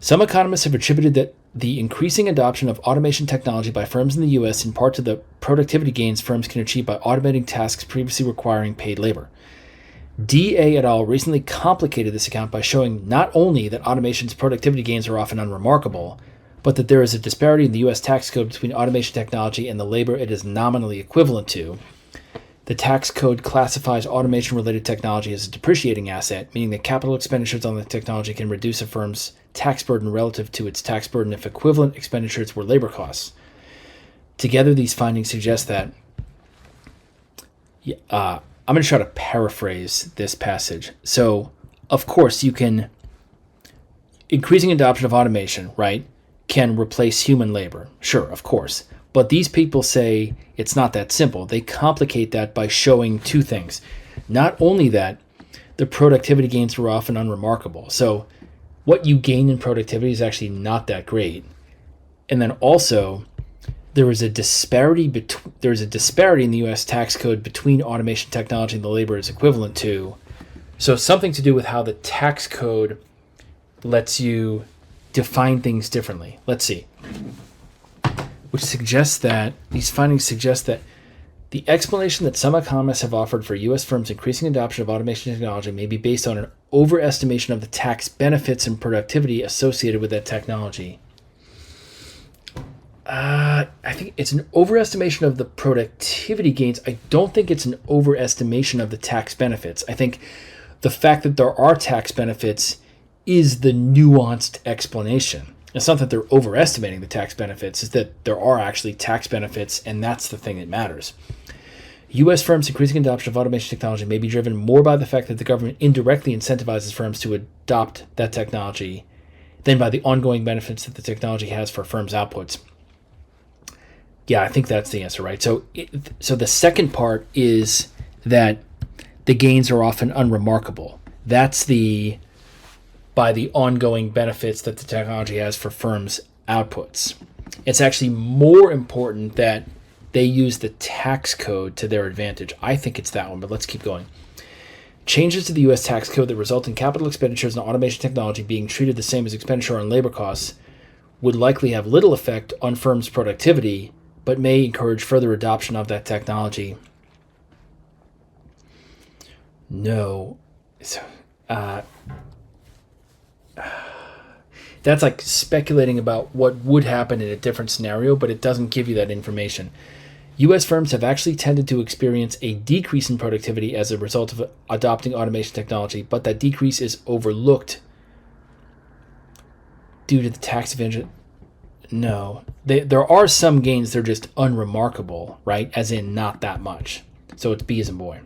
Some economists have attributed that the increasing adoption of automation technology by firms in the U.S. in part to the productivity gains firms can achieve by automating tasks previously requiring paid labor. D.A. et al. Recently complicated this account by showing not only that automation's productivity gains are often unremarkable, but that there is a disparity in the U.S. tax code between automation technology and the labor it is nominally equivalent to. The tax code classifies automation-related technology as a depreciating asset, meaning that capital expenditures on the technology can reduce a firm's tax burden relative to its tax burden if equivalent expenditures were labor costs. Together, these findings suggest that... I'm going to try to paraphrase this passage. So, of course, you can... Increasing adoption of automation, right, can replace human labor. Sure, of course. But these people say it's not that simple. They complicate that by showing two things. Not only that, the productivity gains were often unremarkable. So what you gain in productivity is actually not that great. And then also, there is a disparity in the U.S. tax code between automation technology and the labor is equivalent to. So something to do with how the tax code lets you define things differently. Let's see. Which suggests that these findings suggest that the explanation that some economists have offered for U.S. firms' increasing adoption of automation technology may be based on an overestimation of the tax benefits and productivity associated with that technology. I think it's an overestimation of the productivity gains. I don't think it's an overestimation of the tax benefits. I think the fact that there are tax benefits is the nuanced explanation. It's not that they're overestimating the tax benefits, it's that there are actually tax benefits, and that's the thing that matters. U.S. firms' increasing adoption of automation technology may be driven more by the fact that the government indirectly incentivizes firms to adopt that technology than by the ongoing benefits that the technology has for firms' outputs. Yeah, I think that's the answer, right? So the second part is that the gains are often unremarkable. That's by the ongoing benefits that the technology has for firms' outputs. It's actually more important that they use the tax code to their advantage. I think it's that one, but let's keep going. Changes to the U.S. tax code that result in capital expenditures and automation technology being treated the same as expenditure on labor costs would likely have little effect on firms' productivity, but may encourage further adoption of that technology. No. That's like speculating about what would happen in a different scenario, but it doesn't give you that information. U.S. firms have actually tended to experience a decrease in productivity as a result of adopting automation technology, but that decrease is overlooked due to the tax advantage. No. There are some gains, they're just unremarkable, right? As in not that much. So it's B as in boy.